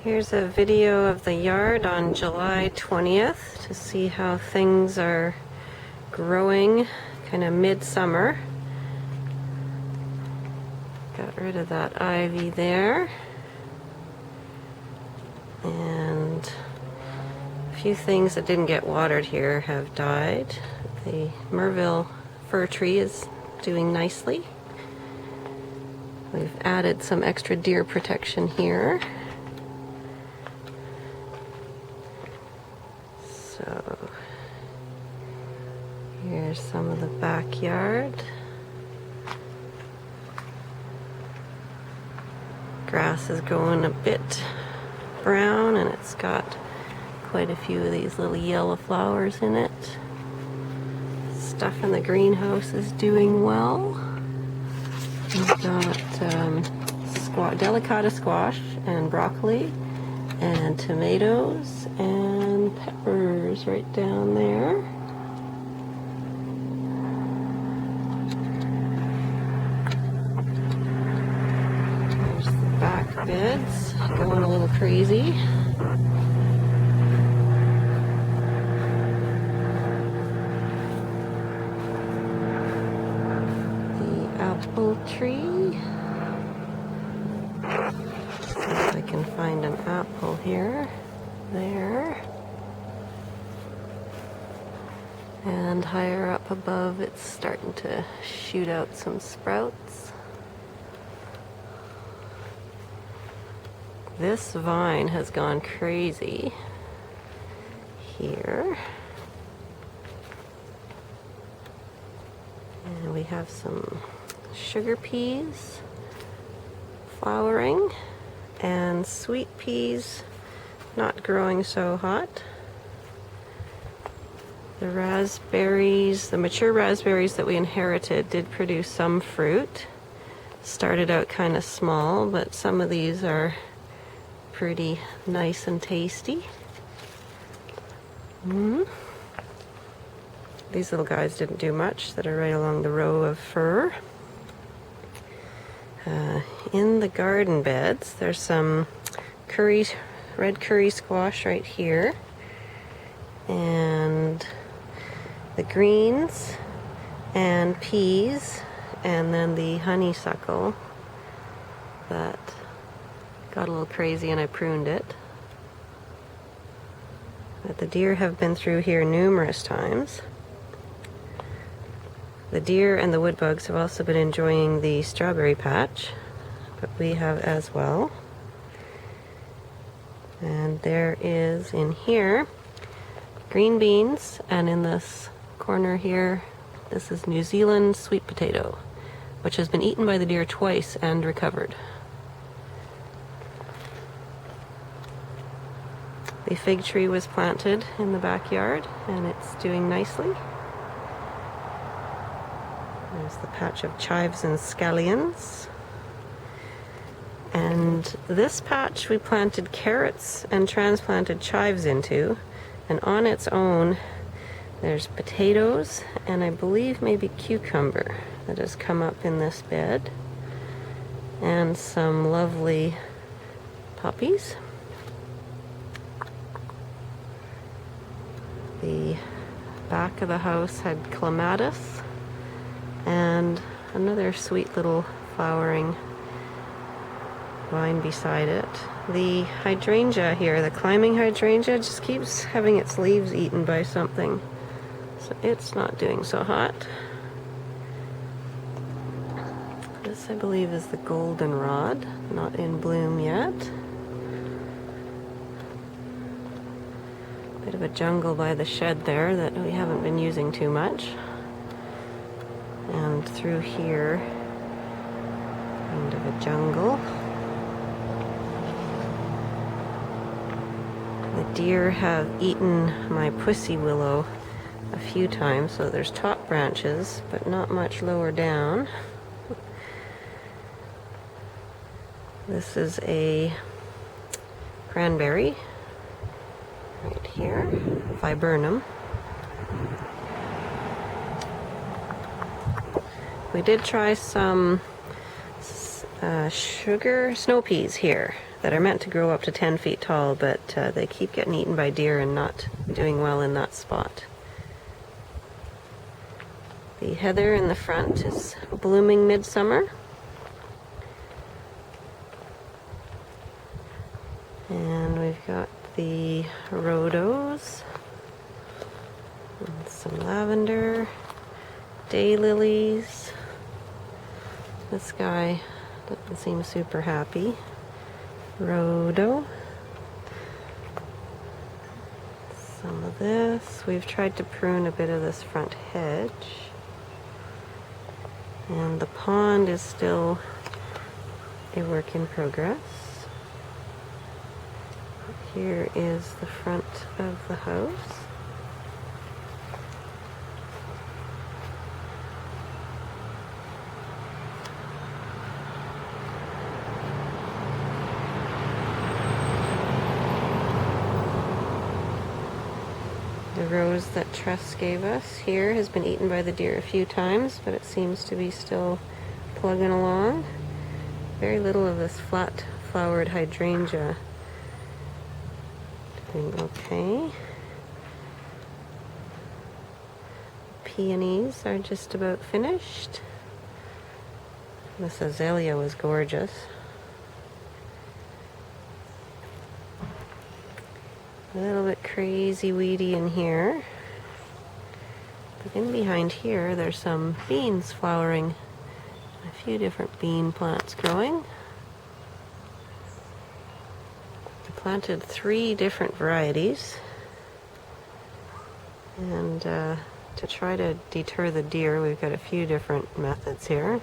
Here's a video of the yard on July 20th to see how things are growing kind of midsummer. Got rid of that ivy there. And a few things that didn't get watered here have died. The Merville fir tree is doing nicely. We've added some extra deer protection here. So here's some of the backyard. Grass is going a bit brown and it's got quite a few of these little yellow flowers in it. Stuff in the greenhouse is doing well. We've got delicata squash and broccoli and tomatoes and peppers right down there. There's the back beds going a little crazy. The apple tree. See if I can find an apple here. There. And higher up above, it's starting to shoot out some sprouts. This vine has gone crazy here. And we have some sugar peas flowering and sweet peas not growing so hot. The raspberries, the mature raspberries that we inherited did produce some fruit. Started out kind of small, but some of these are pretty nice and tasty. These little guys didn't do much that are right along the row of fir. In the garden beds, there's some red curry squash right here. And the greens and peas, and then the honeysuckle that got a little crazy and I pruned it. But the deer have been through here numerous times. The deer and the wood bugs have also been enjoying the strawberry patch, but we have as well. And there is in here green beans, and in this corner here, this is New Zealand sweet potato, which has been eaten by the deer twice and recovered. The fig tree was planted in the backyard and it's doing nicely. There's the patch of chives and scallions. And this patch we planted carrots and transplanted chives into. And on its own, there's potatoes and I believe maybe cucumber that has come up in this bed. And some lovely poppies. The back of the house had clematis and another sweet little flowering vine beside it. The hydrangea here, the climbing hydrangea, just keeps having its leaves eaten by something. So it's not doing so hot. This, I believe, is the goldenrod, not in bloom yet. Bit of a jungle by the shed there that we haven't been using too much. And through here, kind of a jungle. The deer have eaten my pussy willow a few times, so there's top branches, but not much lower down. This is a cranberry right here, viburnum. We did try some sugar snow peas here. that are meant to grow up to 10 feet tall, but they keep getting eaten by deer and not doing well in that spot. The heather in the front is blooming midsummer. And we've got the rhodos, and some lavender, daylilies. This guy doesn't seem super happy. Rhodo. Some of this. We've tried to prune a bit of this front hedge. And the pond is still a work in progress. Here is the front of the house. The rose that Tress gave us here has been eaten by the deer a few times, but it seems to be still plugging along. Very little of this flat-flowered hydrangea. Doing okay. Peonies are just about finished. This azalea was gorgeous. A little bit crazy weedy in here. But in behind here, there's some beans flowering. A few different bean plants growing. I planted 3 different varieties. And to try to deter the deer, we've got a few different methods here.